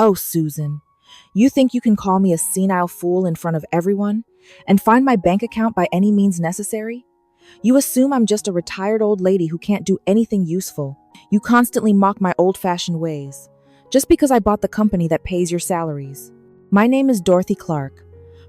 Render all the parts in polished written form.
Oh, Susan, you think you can call me a senile fool in front of everyone and find my bank account by any means necessary? You assume I'm just a retired old lady who can't do anything useful. You constantly mock my old-fashioned ways, just because I bought the company that pays your salaries. My name is Dorothy Clark.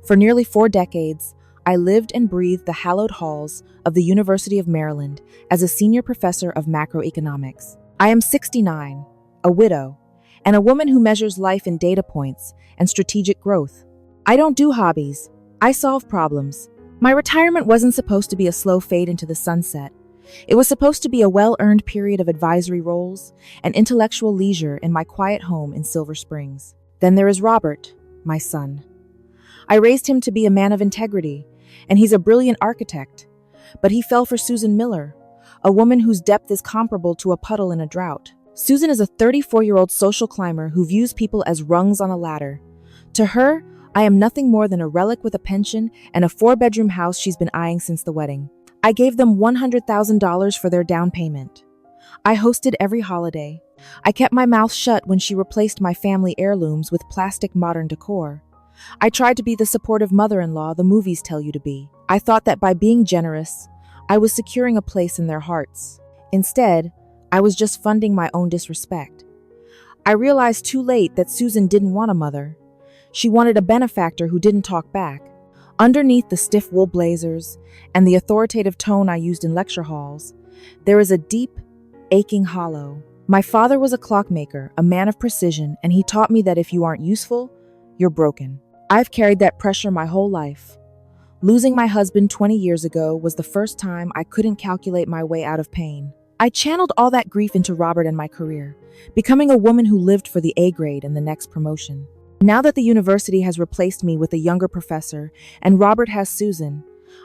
For nearly 4 decades, I lived and breathed the hallowed halls of the University of Maryland as a senior professor of macroeconomics. I am 69, a widow, and a woman who measures life in data points and strategic growth. I don't do hobbies. I solve problems. My retirement wasn't supposed to be a slow fade into the sunset. It was supposed to be a well-earned period of advisory roles and intellectual leisure in my quiet home in Silver Springs. Then there is Robert, my son. I raised him to be a man of integrity, and he's a brilliant architect. But he fell for Susan Miller, a woman whose depth is comparable to a puddle in a drought. Susan is a 34-year-old social climber who views people as rungs on a ladder. To her, I am nothing more than a relic with a pension and a 4-bedroom house she's been eyeing since the wedding. I gave them $100,000 for their down payment. I hosted every holiday. I kept my mouth shut when she replaced my family heirlooms with plastic modern decor. I tried to be the supportive mother-in-law the movies tell you to be. I thought that by being generous, I was securing a place in their hearts. Instead, I was just funding my own disrespect. I realized too late that Susan didn't want a mother. She wanted a benefactor who didn't talk back. Underneath the stiff wool blazers and the authoritative tone I used in lecture halls, there is a deep, aching hollow. My father was a clockmaker, a man of precision, and he taught me that if you aren't useful, you're broken. I've carried that pressure my whole life. Losing my husband 20 years ago was the first time I couldn't calculate my way out of pain. I channeled all that grief into Robert and my career, becoming a woman who lived for the A grade and the next promotion. Now that the university has replaced me with a younger professor and Robert has Susan,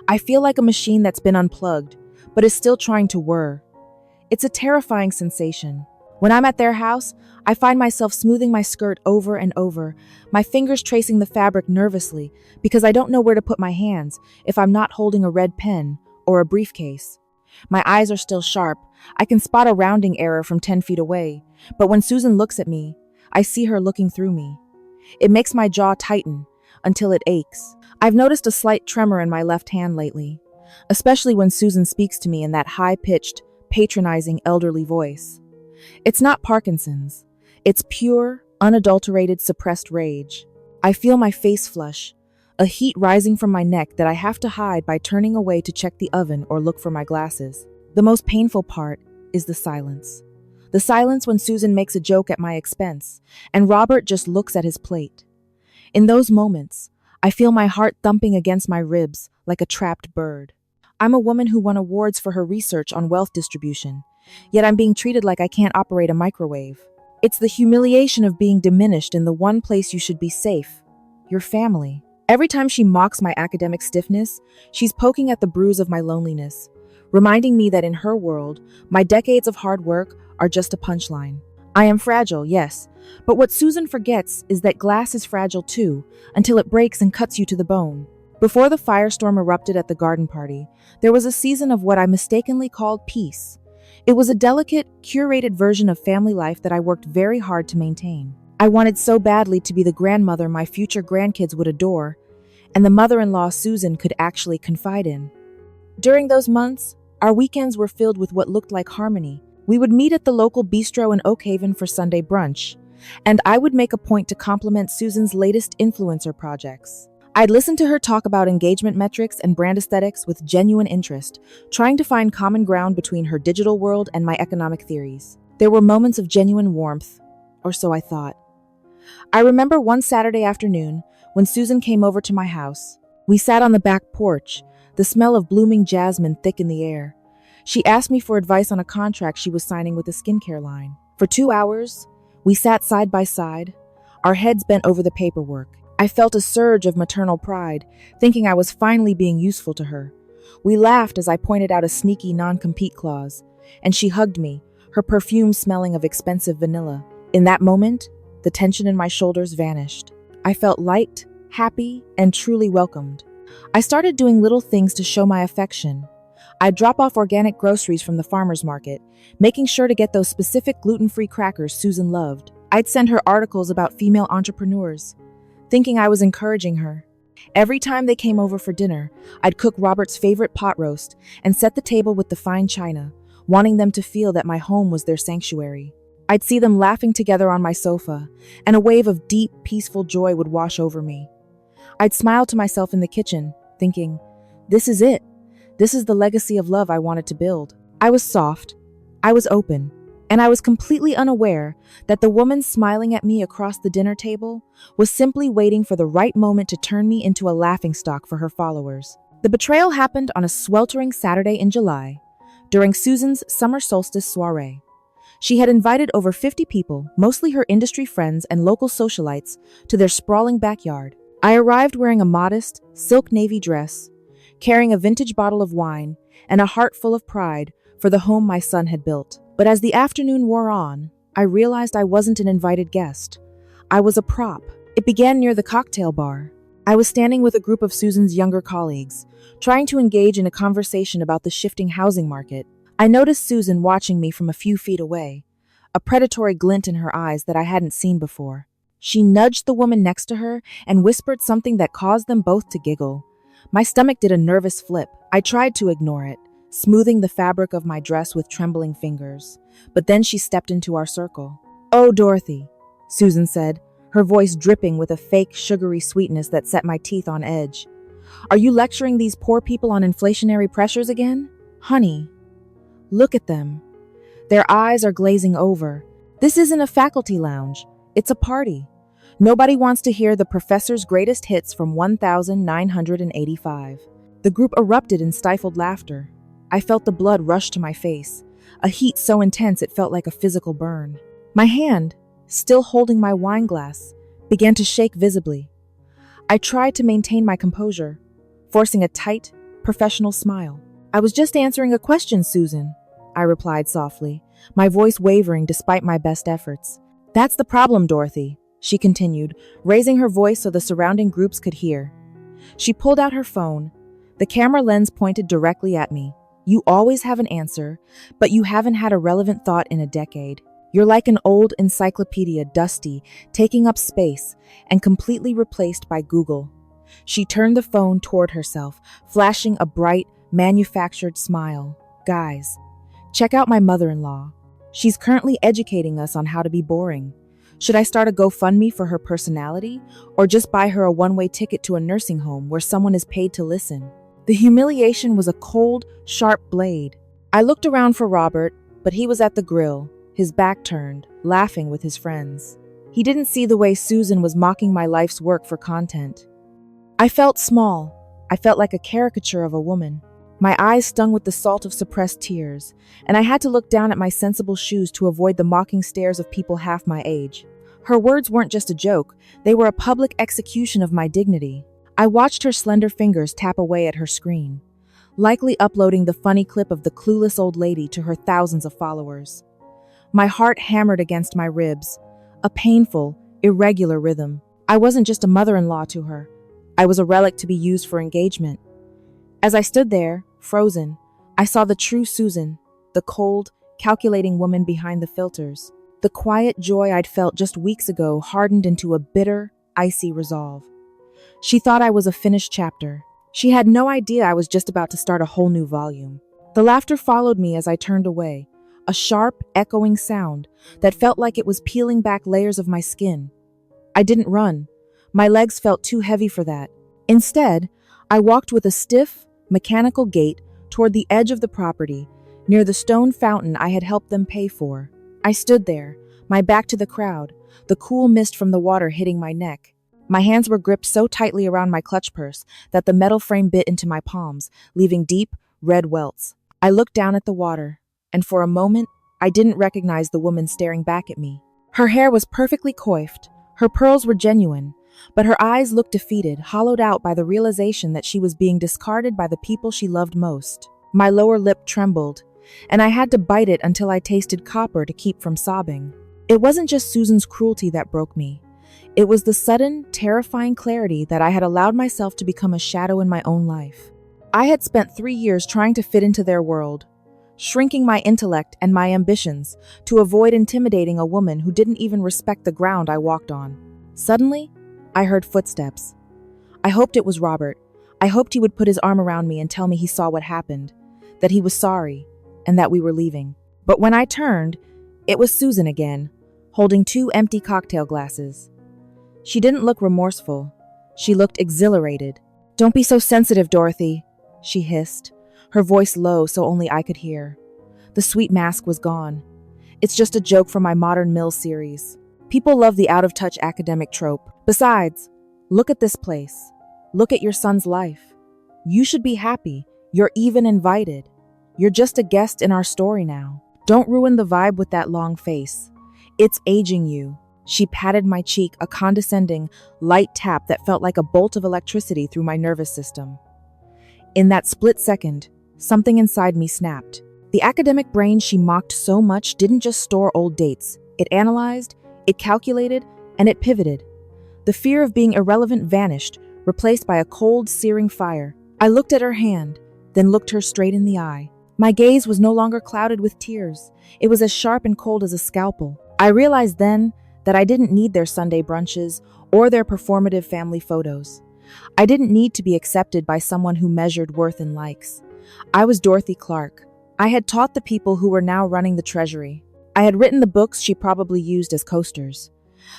I feel like a machine that's been unplugged, but is still trying to whir. It's a terrifying sensation. When I'm at their house, I find myself smoothing my skirt over and over, my fingers tracing the fabric nervously because I don't know where to put my hands if I'm not holding a red pen or a briefcase. My eyes are still sharp. I can spot a rounding error from 10 feet away, but when Susan looks at me, I see her looking through me. It makes my jaw tighten until it aches. I've noticed a slight tremor in my left hand lately, especially when Susan speaks to me in that high-pitched, patronizing elderly voice. It's not Parkinson's. It's pure, unadulterated, suppressed rage. I feel my face flush, a heat rising from my neck that I have to hide by turning away to check the oven or look for my glasses. The most painful part is the silence. The silence when Susan makes a joke at my expense, and Robert just looks at his plate. In those moments, I feel my heart thumping against my ribs like a trapped bird. I'm a woman who won awards for her research on wealth distribution, yet I'm being treated like I can't operate a microwave. It's the humiliation of being diminished in the one place you should be safe, your family. Every time she mocks my academic stiffness, she's poking at the bruise of my loneliness, reminding me that in her world, my decades of hard work are just a punchline. I am fragile, yes, but what Susan forgets is that glass is fragile too, until it breaks and cuts you to the bone. Before the firestorm erupted at the garden party, there was a season of what I mistakenly called peace. It was a delicate, curated version of family life that I worked very hard to maintain. I wanted so badly to be the grandmother my future grandkids would adore, and the mother-in-law Susan could actually confide in. During those months, our weekends were filled with what looked like harmony. We would meet at the local bistro in Oak Haven for Sunday brunch, and I would make a point to compliment Susan's latest influencer projects. I'd listen to her talk about engagement metrics and brand aesthetics with genuine interest, trying to find common ground between her digital world and my economic theories. There were moments of genuine warmth, or so I thought. I remember one Saturday afternoon when Susan came over to my house. We sat on the back porch, the smell of blooming jasmine thick in the air. She asked me for advice on a contract she was signing with a skincare line. For 2 hours, we sat side by side, our heads bent over the paperwork. I felt a surge of maternal pride, thinking I was finally being useful to her. We laughed as I pointed out a sneaky non-compete clause, and she hugged me, her perfume smelling of expensive vanilla. In that moment, the tension in my shoulders vanished. I felt light, happy, and truly welcomed. I started doing little things to show my affection. I'd drop off organic groceries from the farmer's market, making sure to get those specific gluten-free crackers Susan loved. I'd send her articles about female entrepreneurs, thinking I was encouraging her. Every time they came over for dinner, I'd cook Robert's favorite pot roast and set the table with the fine china, wanting them to feel that my home was their sanctuary. I'd see them laughing together on my sofa, and a wave of deep, peaceful joy would wash over me. I'd smile to myself in the kitchen, thinking, this is it. This is the legacy of love I wanted to build. I was soft, I was open, and I was completely unaware that the woman smiling at me across the dinner table was simply waiting for the right moment to turn me into a laughingstock for her followers. The betrayal happened on a sweltering Saturday in July, during Susan's summer solstice soiree. She had invited over 50 people, mostly her industry friends and local socialites, to their sprawling backyard. I arrived wearing a modest, silk navy dress, carrying a vintage bottle of wine, and a heart full of pride for the home my son had built. But as the afternoon wore on, I realized I wasn't an invited guest. I was a prop. It began near the cocktail bar. I was standing with a group of Susan's younger colleagues, trying to engage in a conversation about the shifting housing market. I noticed Susan watching me from a few feet away, a predatory glint in her eyes that I hadn't seen before. She nudged the woman next to her and whispered something that caused them both to giggle. My stomach did a nervous flip. I tried to ignore it, smoothing the fabric of my dress with trembling fingers. But then she stepped into our circle. "Oh, Dorothy," Susan said, her voice dripping with a fake sugary sweetness that set my teeth on edge. "Are you lecturing these poor people on inflationary pressures again? Honey, look at them. Their eyes are glazing over. This isn't a faculty lounge. It's a party. Nobody wants to hear the professor's greatest hits from 1985. The group erupted in stifled laughter. I felt the blood rush to my face, a heat so intense it felt like a physical burn. My hand, still holding my wine glass, began to shake visibly. I tried to maintain my composure, forcing a tight, professional smile. "I was just answering a question, Susan," I replied softly, my voice wavering despite my best efforts. "That's the problem, Dorothy," she continued, raising her voice so the surrounding groups could hear. She pulled out her phone, the camera lens pointed directly at me. "You always have an answer, but you haven't had a relevant thought in a decade. You're like an old encyclopedia, dusty, taking up space, and completely replaced by Google." She turned the phone toward herself, flashing a bright, manufactured smile. "Guys, check out my mother-in-law. She's currently educating us on how to be boring. Should I start a GoFundMe for her personality, or just buy her a one-way ticket to a nursing home where someone is paid to listen?" The humiliation was a cold, sharp blade. I looked around for Robert, but he was at the grill, his back turned, laughing with his friends. He didn't see the way Susan was mocking my life's work for content. I felt small. I felt like a caricature of a woman. My eyes stung with the salt of suppressed tears, and I had to look down at my sensible shoes to avoid the mocking stares of people half my age. Her words weren't just a joke, they were a public execution of my dignity. I watched her slender fingers tap away at her screen, likely uploading the funny clip of the clueless old lady to her thousands of followers. My heart hammered against my ribs, a painful, irregular rhythm. I wasn't just a mother-in-law to her. I was a relic to be used for engagement. As I stood there, frozen, I saw the true Susan, the cold, calculating woman behind the filters. The quiet joy I'd felt just weeks ago hardened into a bitter, icy resolve. She thought I was a finished chapter. She had no idea I was just about to start a whole new volume. The laughter followed me as I turned away, a sharp, echoing sound that felt like it was peeling back layers of my skin. I didn't run. My legs felt too heavy for that. Instead, I walked with a stiff, mechanical gait toward the edge of the property, near the stone fountain I had helped them pay for. I stood there, my back to the crowd, the cool mist from the water hitting my neck. My hands were gripped so tightly around my clutch purse that the metal frame bit into my palms, leaving deep, red welts. I looked down at the water, and for a moment, I didn't recognize the woman staring back at me. Her hair was perfectly coiffed, her pearls were genuine, but her eyes looked defeated, hollowed out by the realization that she was being discarded by the people she loved most. My lower lip trembled, and I had to bite it until I tasted copper to keep from sobbing. It wasn't just Susan's cruelty that broke me. It was the sudden, terrifying clarity that I had allowed myself to become a shadow in my own life. I had spent 3 years trying to fit into their world, shrinking my intellect and my ambitions to avoid intimidating a woman who didn't even respect the ground I walked on. Suddenly, I heard footsteps. I hoped it was Robert. I hoped he would put his arm around me and tell me he saw what happened, that he was sorry, and that we were leaving. But when I turned, it was Susan again, holding 2 empty cocktail glasses. She didn't look remorseful. She looked exhilarated. "Don't be so sensitive, Dorothy," she hissed, her voice low so only I could hear. The sweet mask was gone. "It's just a joke from my Modern Mill series. People love the out-of-touch academic trope. Besides, look at this place. Look at your son's life. You should be happy. You're even invited. You're just a guest in our story now. Don't ruin the vibe with that long face. It's aging you." She patted my cheek, a condescending, light tap that felt like a bolt of electricity through my nervous system. In that split second, something inside me snapped. The academic brain she mocked so much didn't just store old dates. It analyzed, it calculated, and it pivoted. The fear of being irrelevant vanished, replaced by a cold, searing fire. I looked at her hand, then looked her straight in the eye. My gaze was no longer clouded with tears. It was as sharp and cold as a scalpel. I realized then that I didn't need their Sunday brunches or their performative family photos. I didn't need to be accepted by someone who measured worth in likes. I was Dorothy Clark. I had taught the people who were now running the treasury. I had written the books she probably used as coasters.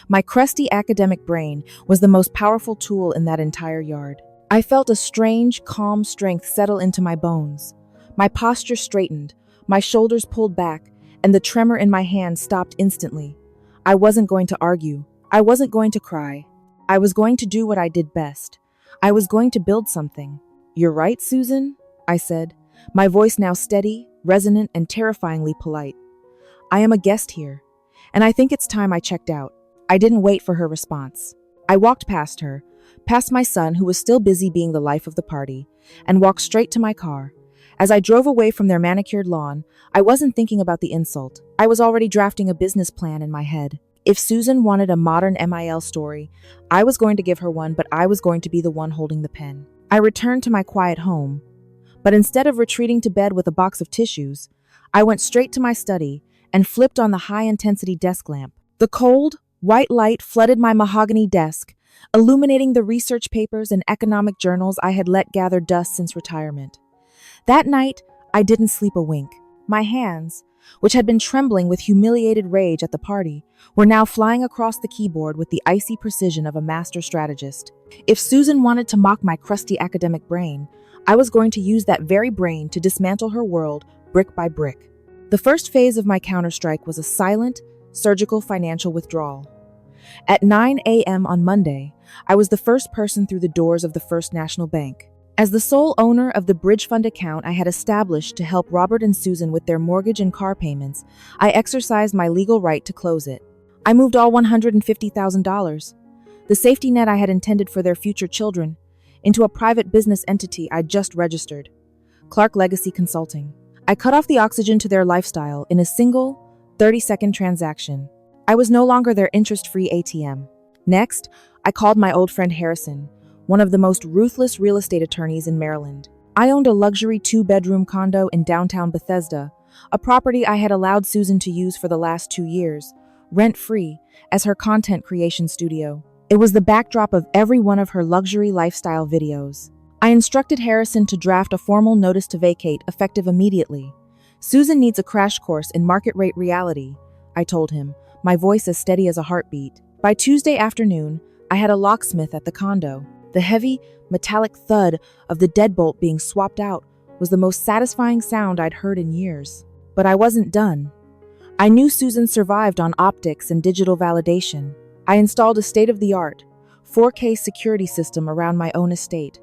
My crusty academic brain was the most powerful tool in that entire yard. I felt a strange, calm strength settle into my bones. My posture straightened, my shoulders pulled back, and the tremor in my hand stopped instantly. I wasn't going to argue. I wasn't going to cry. I was going to do what I did best. I was going to build something. "You're right, Susan," I said, my voice now steady, resonant, and terrifyingly polite. "I am a guest here, and I think it's time I checked out." I didn't wait for her response. I walked past her, past my son who was still busy being the life of the party, and walked straight to my car. As I drove away from their manicured lawn, I wasn't thinking about the insult. I was already drafting a business plan in my head. If Susan wanted a modern MIL story, I was going to give her one, but I was going to be the one holding the pen. I returned to my quiet home, but instead of retreating to bed with a box of tissues, I went straight to my study and flipped on the high-intensity desk lamp. The cold, white light flooded my mahogany desk, illuminating the research papers and economic journals I had let gather dust since retirement. That night, I didn't sleep a wink. My hands, which had been trembling with humiliated rage at the party, were now flying across the keyboard with the icy precision of a master strategist. If Susan wanted to mock my crusty academic brain, I was going to use that very brain to dismantle her world brick by brick. The first phase of my counterstrike was a silent, surgical financial withdrawal. At 9 a.m. on Monday, I was the first person through the doors of the First National Bank. As the sole owner of the bridge fund account I had established to help Robert and Susan with their mortgage and car payments, I exercised my legal right to close it. I moved all $150,000, the safety net I had intended for their future children, into a private business entity I'd just registered, Clark Legacy Consulting. I cut off the oxygen to their lifestyle in a single, 30-second transaction. I was no longer their interest-free ATM. Next, I called my old friend Harrison, one of the most ruthless real estate attorneys in Maryland. I owned a luxury 2-bedroom condo in downtown Bethesda, a property I had allowed Susan to use for the last 2 years, rent-free, as her content creation studio. It was the backdrop of every one of her luxury lifestyle videos. I instructed Harrison to draft a formal notice to vacate effective immediately. "Susan needs a crash course in market rate reality," I told him, my voice as steady as a heartbeat. By Tuesday afternoon, I had a locksmith at the condo. The heavy, metallic thud of the deadbolt being swapped out was the most satisfying sound I'd heard in years. But I wasn't done. I knew Susan survived on optics and digital validation. I installed a state-of-the-art, 4K security system around my own estate,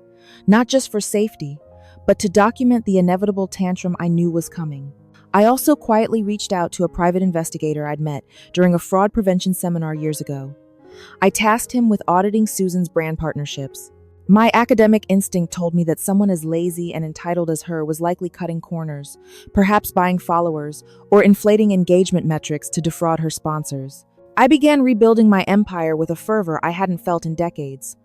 not just for safety, but to document the inevitable tantrum I knew was coming. I also quietly reached out to a private investigator I'd met during a fraud prevention seminar years ago. I tasked him with auditing Susan's brand partnerships. My academic instinct told me that someone as lazy and entitled as her was likely cutting corners, perhaps buying followers, or inflating engagement metrics to defraud her sponsors. I began rebuilding my empire with a fervor I hadn't felt in decades.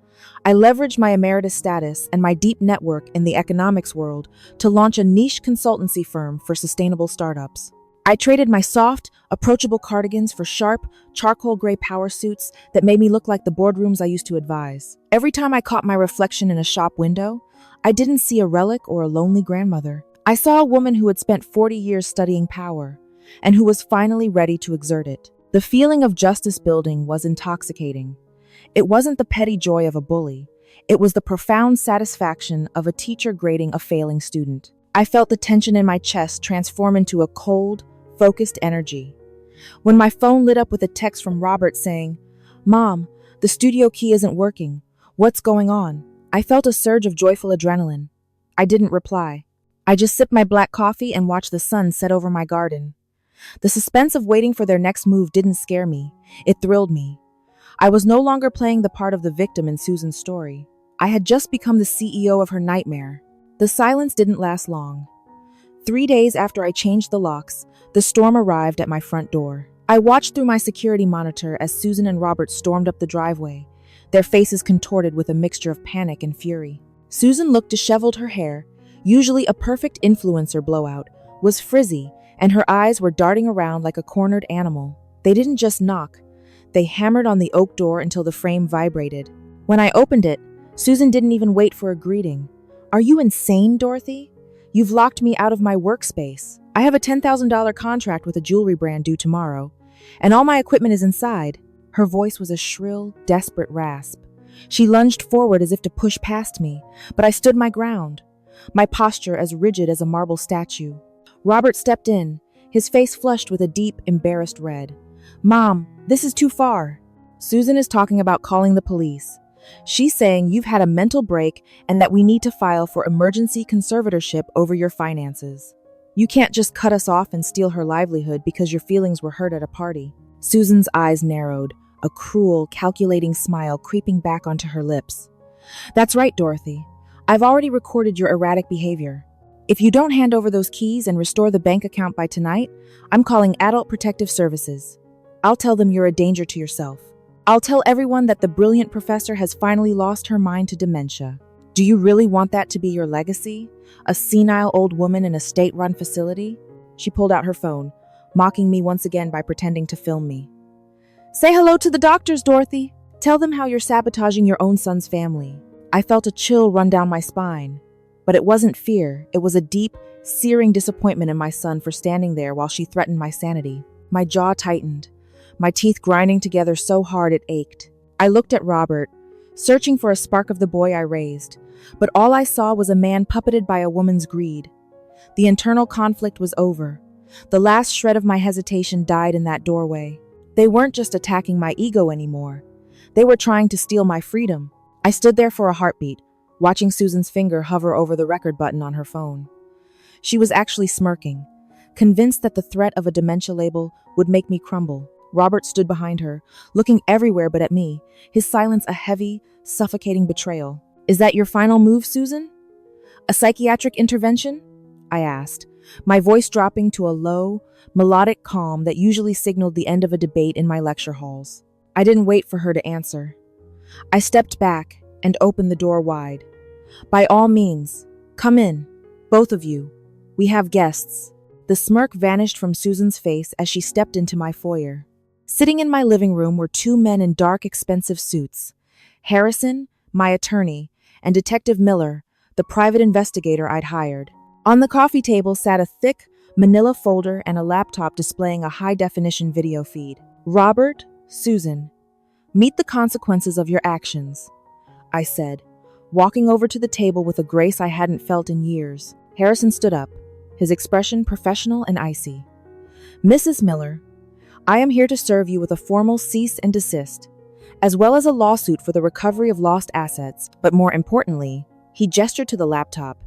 I leveraged my emeritus status and my deep network in the economics world to launch a niche consultancy firm for sustainable startups. I traded my soft, approachable cardigans for sharp, charcoal gray power suits that made me look like the boardrooms I used to advise. Every time I caught my reflection in a shop window, I didn't see a relic or a lonely grandmother. I saw a woman who had spent 40 years studying power and who was finally ready to exert it. The feeling of justice building was intoxicating. It wasn't the petty joy of a bully. It was the profound satisfaction of a teacher grading a failing student. I felt the tension in my chest transform into a cold, focused energy. When my phone lit up with a text from Robert saying, "Mom, the studio key isn't working. What's going on?" I felt a surge of joyful adrenaline. I didn't reply. I just sipped my black coffee and watched the sun set over my garden. The suspense of waiting for their next move didn't scare me. It thrilled me. I was no longer playing the part of the victim in Susan's story. I had just become the CEO of her nightmare. The silence didn't last long. 3 days after I changed the locks, the storm arrived at my front door. I watched through my security monitor as Susan and Robert stormed up the driveway, their faces contorted with a mixture of panic and fury. Susan looked disheveled. Her hair, usually a perfect influencer blowout, was frizzy, and her eyes were darting around like a cornered animal. They didn't just knock. They hammered on the oak door until the frame vibrated. When I opened it, Susan didn't even wait for a greeting. "Are you insane, Dorothy? You've locked me out of my workspace. I have a $10,000 contract with a jewelry brand due tomorrow, and all my equipment is inside." Her voice was a shrill, desperate rasp. She lunged forward as if to push past me, but I stood my ground, my posture as rigid as a marble statue. Robert stepped in, his face flushed with a deep, embarrassed red. "Mom, this is too far." "Susan is talking about calling the police. She's saying you've had a mental break and that we need to file for emergency conservatorship over your finances. You can't just cut us off and steal her livelihood because your feelings were hurt at a party." Susan's eyes narrowed, a cruel, calculating smile creeping back onto her lips. "That's right, Dorothy. I've already recorded your erratic behavior. If you don't hand over those keys and restore the bank account by tonight, I'm calling Adult Protective Services. I'll tell them you're a danger to yourself. I'll tell everyone that the brilliant professor has finally lost her mind to dementia. Do you really want that to be your legacy? A senile old woman in a state-run facility?" She pulled out her phone, mocking me once again by pretending to film me. "Say hello to the doctors, Dorothy. Tell them how you're sabotaging your own son's family." I felt a chill run down my spine. But it wasn't fear. It was a deep, searing disappointment in my son for standing there while she threatened my sanity. My jaw tightened, my teeth grinding together so hard it ached. I looked at Robert, searching for a spark of the boy I raised, but all I saw was a man puppeted by a woman's greed. The internal conflict was over. The last shred of my hesitation died in that doorway. They weren't just attacking my ego anymore. They were trying to steal my freedom. I stood there for a heartbeat, watching Susan's finger hover over the record button on her phone. She was actually smirking, convinced that the threat of a dementia label would make me crumble. Robert stood behind her, looking everywhere but at me, his silence a heavy, suffocating betrayal. "Is that your final move, Susan? A psychiatric intervention?" I asked, my voice dropping to a low, melodic calm that usually signaled the end of a debate in my lecture halls. I didn't wait for her to answer. I stepped back and opened the door wide. "By all means, come in, both of you. We have guests." The smirk vanished from Susan's face as she stepped into my foyer. Sitting in my living room were 2 men in dark, expensive suits. Harrison, my attorney, and Detective Miller, the private investigator I'd hired. On the coffee table sat a thick, manila folder and a laptop displaying a high-definition video feed. "Robert, Susan, meet the consequences of your actions," I said, walking over to the table with a grace I hadn't felt in years. Harrison stood up, his expression professional and icy. "Mrs. Miller, I am here to serve you with a formal cease and desist, as well as a lawsuit for the recovery of lost assets, but more importantly," he gestured to the laptop,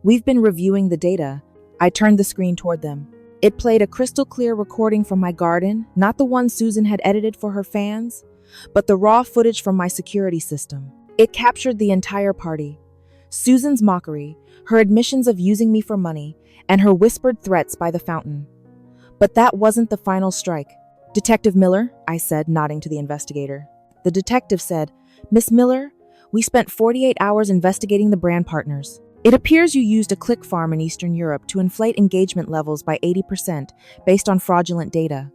"we've been reviewing the data." I turned the screen toward them. It played a crystal-clear recording from my garden, not the one Susan had edited for her fans, but the raw footage from my security system. It captured the entire party. Susan's mockery, her admissions of using me for money, and her whispered threats by the fountain. But that wasn't the final strike. "Detective Miller," I said, nodding to the investigator. The detective said, "Miss Miller, We spent 48 hours investigating the brand partners. It appears you used a click farm in Eastern Europe to inflate engagement levels by 80% based on fraudulent data.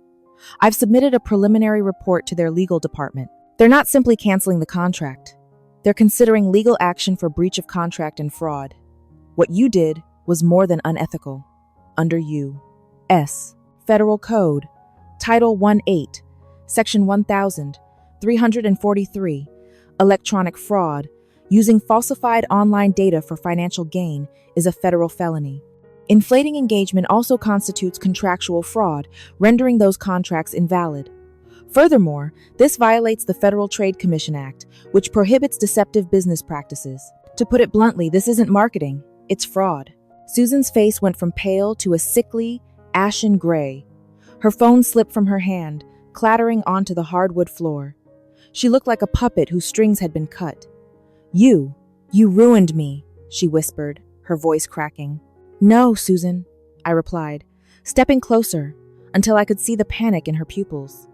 I've submitted a preliminary report to their legal department. They're not simply canceling the contract. They're considering legal action for breach of contract and fraud. What you did was more than unethical. Under U.S. Federal Code, Title 18, Section 1343, electronic fraud, using falsified online data for financial gain is a federal felony. Inflating engagement also constitutes contractual fraud, rendering those contracts invalid. Furthermore, this violates the Federal Trade Commission Act, which prohibits deceptive business practices. To put it bluntly, this isn't marketing, it's fraud. Susan's face went from pale to a sickly, ashen gray. Her phone slipped from her hand, clattering onto the hardwood floor. She looked like a puppet whose strings had been cut. You ruined me," she whispered, her voice cracking. "No, Susan," I replied, stepping closer until I could see the panic in her pupils.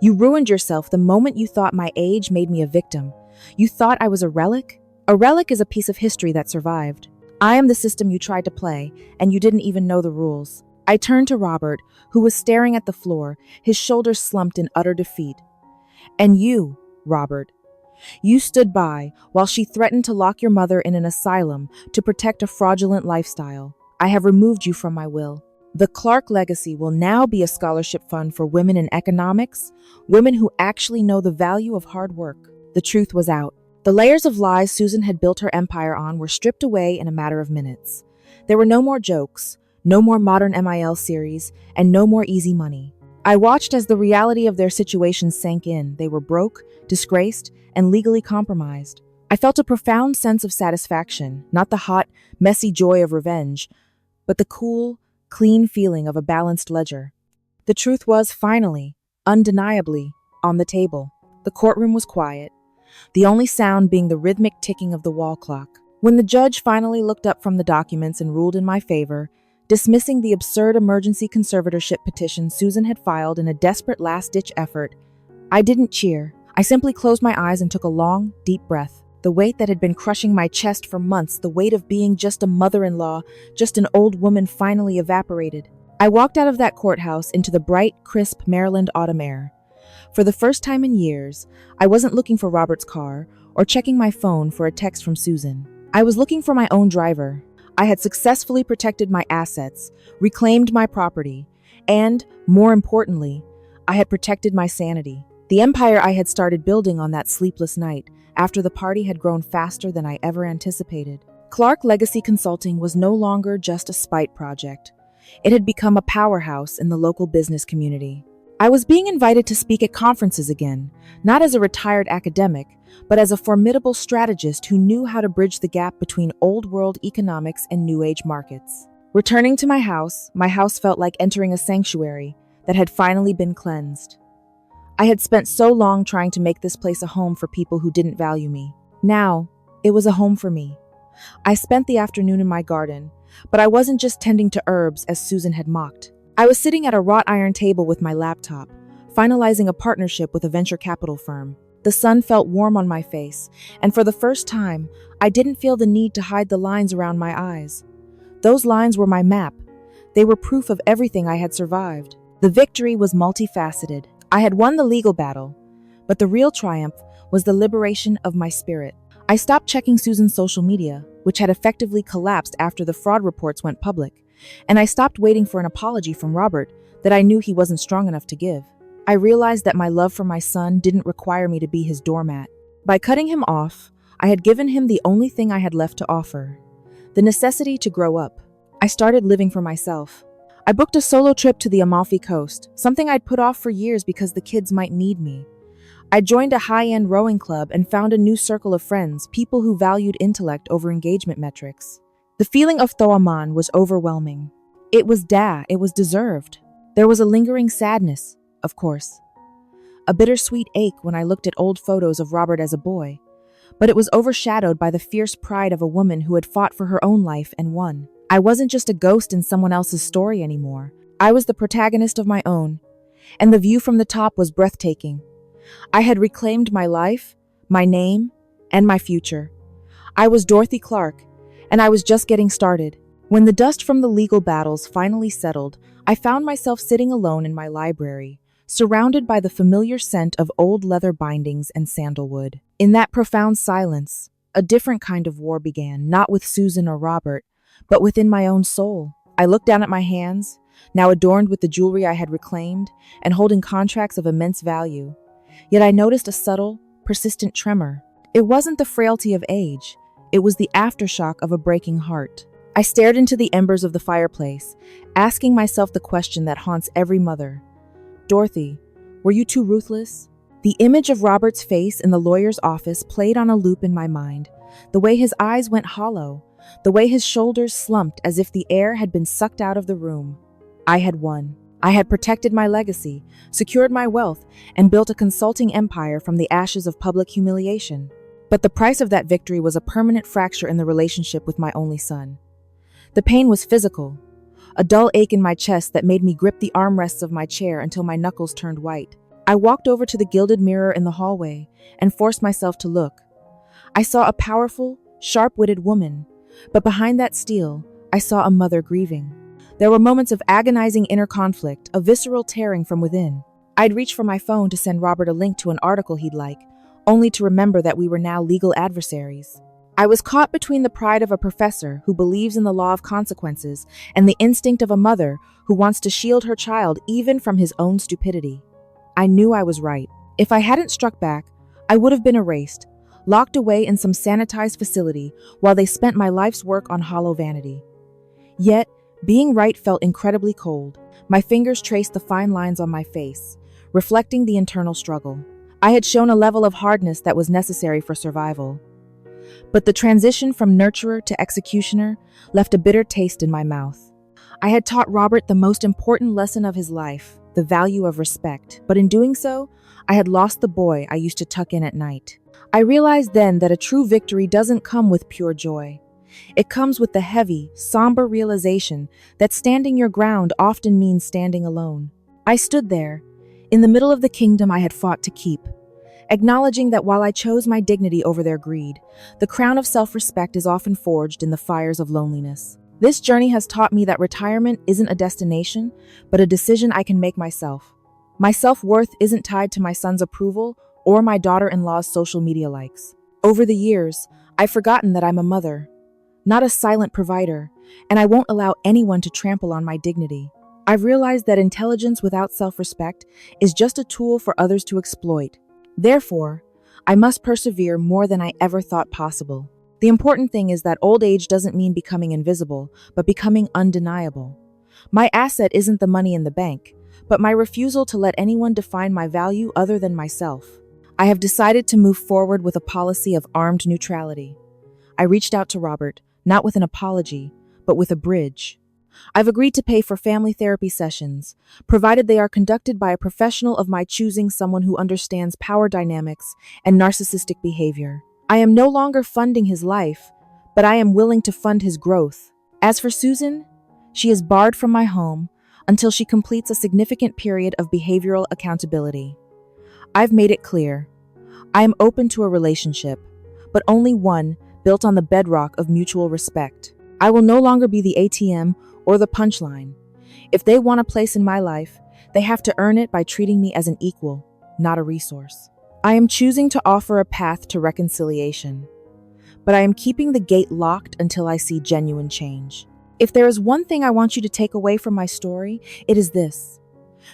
"You ruined yourself the moment you thought my age made me a victim. You thought I was a relic? A relic is a piece of history that survived. I am the system you tried to play, and you didn't even know the rules." I turned to Robert, who was staring at the floor, his shoulders slumped in utter defeat. "And you, Robert, you stood by while she threatened to lock your mother in an asylum to protect a fraudulent lifestyle. I have removed you from my will. The Clark Legacy will now be a scholarship fund for women in economics, women who actually know the value of hard work." The truth was out. The layers of lies Susan had built her empire on were stripped away in a matter of minutes. There were no more jokes, no more modern MIL series, and no more easy money. I watched as the reality of their situation sank in. They were broke, disgraced, and legally compromised. I felt a profound sense of satisfaction, not the hot, messy joy of revenge, but the cool, clean feeling of a balanced ledger. The truth was finally, undeniably, on the table. The courtroom was quiet, the only sound being the rhythmic ticking of the wall clock. When the judge finally looked up from the documents and ruled in my favor, dismissing the absurd emergency conservatorship petition Susan had filed in a desperate last-ditch effort, I didn't cheer. I simply closed my eyes and took a long, deep breath. The weight that had been crushing my chest for months, the weight of being just a mother-in-law, just an old woman, finally evaporated. I walked out of that courthouse into the bright, crisp Maryland autumn air. For the first time in years, I wasn't looking for Robert's car or checking my phone for a text from Susan. I was looking for my own driver. I had successfully protected my assets, reclaimed my property, and, more importantly, I had protected my sanity. The empire I had started building on that sleepless night, after the party had grown faster than I ever anticipated. Clark Legacy Consulting was no longer just a spite project. It had become a powerhouse in the local business community. I was being invited to speak at conferences again, not as a retired academic, but as a formidable strategist who knew how to bridge the gap between old-world economics and new-age markets. Returning to my house felt like entering a sanctuary that had finally been cleansed. I had spent so long trying to make this place a home for people who didn't value me. Now, it was a home for me. I spent the afternoon in my garden, but I wasn't just tending to herbs as Susan had mocked. I was sitting at a wrought iron table with my laptop, finalizing a partnership with a venture capital firm. The sun felt warm on my face, and for the first time, I didn't feel the need to hide the lines around my eyes. Those lines were my map. They were proof of everything I had survived. The victory was multifaceted. I had won the legal battle, but the real triumph was the liberation of my spirit. I stopped checking Susan's social media, which had effectively collapsed after the fraud reports went public, and I stopped waiting for an apology from Robert that I knew he wasn't strong enough to give. I realized that my love for my son didn't require me to be his doormat. By cutting him off, I had given him the only thing I had left to offer, the necessity to grow up. I started living for myself. I booked a solo trip to the Amalfi Coast, something I'd put off for years because the kids might need me. I joined a high-end rowing club and found a new circle of friends, people who valued intellect over engagement metrics. The feeling of Thoaman was overwhelming. It was deserved. There was a lingering sadness, of course. A bittersweet ache when I looked at old photos of Robert as a boy, but it was overshadowed by the fierce pride of a woman who had fought for her own life and won. I wasn't just a ghost in someone else's story anymore. I was the protagonist of my own, and the view from the top was breathtaking. I had reclaimed my life, my name, and my future. I was Dorothy Clark, and I was just getting started. When the dust from the legal battles finally settled, I found myself sitting alone in my library, surrounded by the familiar scent of old leather bindings and sandalwood. In that profound silence, a different kind of war began, not with Susan or Robert, but within my own soul. I looked down at my hands, now adorned with the jewelry I had reclaimed and holding contracts of immense value. Yet I noticed a subtle, persistent tremor. It wasn't the frailty of age, it was the aftershock of a breaking heart. I stared into the embers of the fireplace, asking myself the question that haunts every mother. Dorothy, were you too ruthless? The image of Robert's face in the lawyer's office played on a loop in my mind, the way his eyes went hollow, the way his shoulders slumped as if the air had been sucked out of the room. I had won. I had protected my legacy, secured my wealth, and built a consulting empire from the ashes of public humiliation. But the price of that victory was a permanent fracture in the relationship with my only son. The pain was physical, a dull ache in my chest that made me grip the armrests of my chair until my knuckles turned white. I walked over to the gilded mirror in the hallway and forced myself to look. I saw a powerful, sharp-witted woman, but behind that steel, I saw a mother grieving. There were moments of agonizing inner conflict, a visceral tearing from within. I'd reach for my phone to send Robert a link to an article he'd like, only to remember that we were now legal adversaries. I was caught between the pride of a professor who believes in the law of consequences and the instinct of a mother who wants to shield her child even from his own stupidity. I knew I was right. If I hadn't struck back, I would have been erased, locked away in some sanitized facility while they spent my life's work on hollow vanity. Yet, being right felt incredibly cold. My fingers traced the fine lines on my face, reflecting the internal struggle. I had shown a level of hardness that was necessary for survival. But the transition from nurturer to executioner left a bitter taste in my mouth. I had taught Robert the most important lesson of his life, the value of respect, but in doing so, I had lost the boy I used to tuck in at night. I realized then that a true victory doesn't come with pure joy. It comes with the heavy, somber realization that standing your ground often means standing alone. I stood there, in the middle of the kingdom I had fought to keep, acknowledging that while I chose my dignity over their greed, the crown of self-respect is often forged in the fires of loneliness. This journey has taught me that retirement isn't a destination, but a decision I can make myself. My self-worth isn't tied to my son's approval or my daughter-in-law's social media likes. Over the years, I've forgotten that I'm a mother, not a silent provider, and I won't allow anyone to trample on my dignity. I've realized that intelligence without self-respect is just a tool for others to exploit. Therefore, I must persevere more than I ever thought possible. The important thing is that old age doesn't mean becoming invisible, but becoming undeniable. My asset isn't the money in the bank, but my refusal to let anyone define my value other than myself. I have decided to move forward with a policy of armed neutrality. I reached out to Robert, not with an apology, but with a bridge. I've agreed to pay for family therapy sessions, provided they are conducted by a professional of my choosing, someone who understands power dynamics and narcissistic behavior. I am no longer funding his life, but I am willing to fund his growth. As for Susan, she is barred from my home until she completes a significant period of behavioral accountability. I've made it clear. I am open to a relationship, but only one built on the bedrock of mutual respect. I will no longer be the ATM or the punchline. If they want a place in my life, they have to earn it by treating me as an equal, not a resource. I am choosing to offer a path to reconciliation, but I am keeping the gate locked until I see genuine change. If there is one thing I want you to take away from my story, it is this: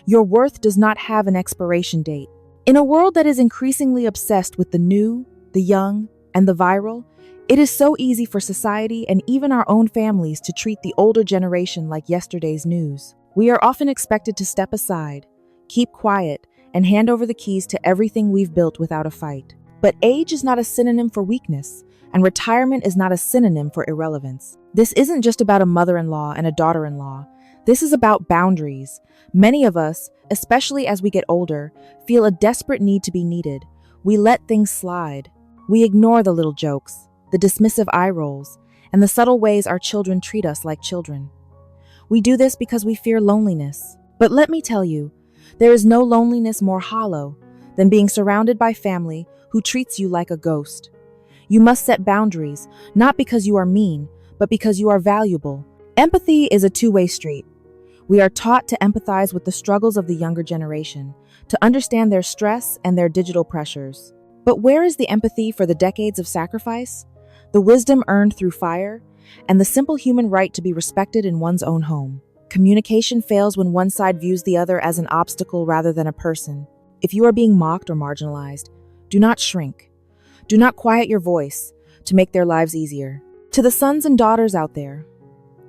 your worth does not have an expiration date. In a world that is increasingly obsessed with the new, the young, and the viral, it is so easy for society and even our own families to treat the older generation like yesterday's news. We are often expected to step aside, keep quiet, and hand over the keys to everything we've built without a fight. But age is not a synonym for weakness, and retirement is not a synonym for irrelevance. This isn't just about a mother-in-law and a daughter-in-law. This is about boundaries. Many of us, especially as we get older, feel a desperate need to be needed. We let things slide. We ignore the little jokes, the dismissive eye rolls, and the subtle ways our children treat us like children. We do this because we fear loneliness. But let me tell you, there is no loneliness more hollow than being surrounded by family who treats you like a ghost. You must set boundaries, not because you are mean, but because you are valuable. Empathy is a two-way street. We are taught to empathize with the struggles of the younger generation, to understand their stress and their digital pressures. But where is the empathy for the decades of sacrifice, the wisdom earned through fire, and the simple human right to be respected in one's own home? Communication fails when one side views the other as an obstacle rather than a person. If you are being mocked or marginalized, do not shrink. Do not quiet your voice to make their lives easier. To the sons and daughters out there,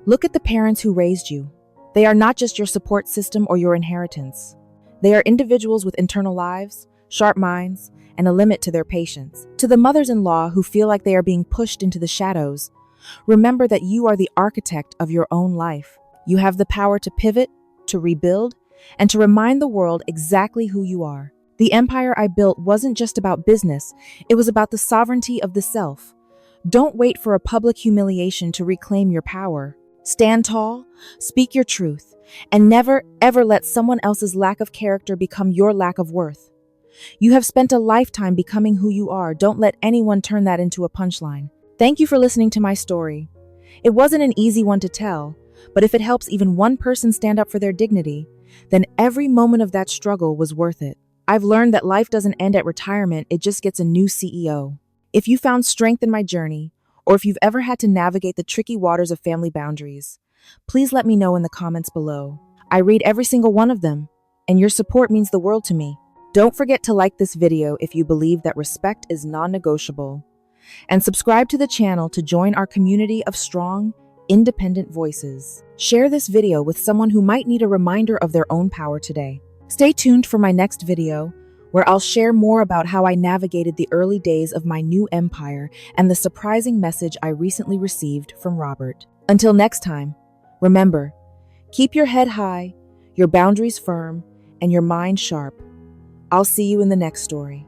look at the parents who raised you. They are not just your support system or your inheritance. They are individuals with internal lives, sharp minds, and a limit to their patience. To the mothers-in-law who feel like they are being pushed into the shadows, remember that you are the architect of your own life. You have the power to pivot, to rebuild, and to remind the world exactly who you are. The empire I built wasn't just about business, it was about the sovereignty of the self. Don't wait for a public humiliation to reclaim your power. Stand tall, speak your truth, and never, ever let someone else's lack of character become your lack of worth. You have spent a lifetime becoming who you are. Don't let anyone turn that into a punchline. Thank you for listening to my story. It wasn't an easy one to tell, but if it helps even one person stand up for their dignity, then every moment of that struggle was worth it. I've learned that life doesn't end at retirement, it just gets a new CEO. If you found strength in my journey, or if you've ever had to navigate the tricky waters of family boundaries, please let me know in the comments below. I read every single one of them, and your support means the world to me. Don't forget to like this video if you believe that respect is non-negotiable, and subscribe to the channel to join our community of strong, independent voices. Share this video with someone who might need a reminder of their own power today. Stay tuned for my next video, where I'll share more about how I navigated the early days of my new empire and the surprising message I recently received from Robert. Until next time, remember, keep your head high, your boundaries firm, and your mind sharp. I'll see you in the next story.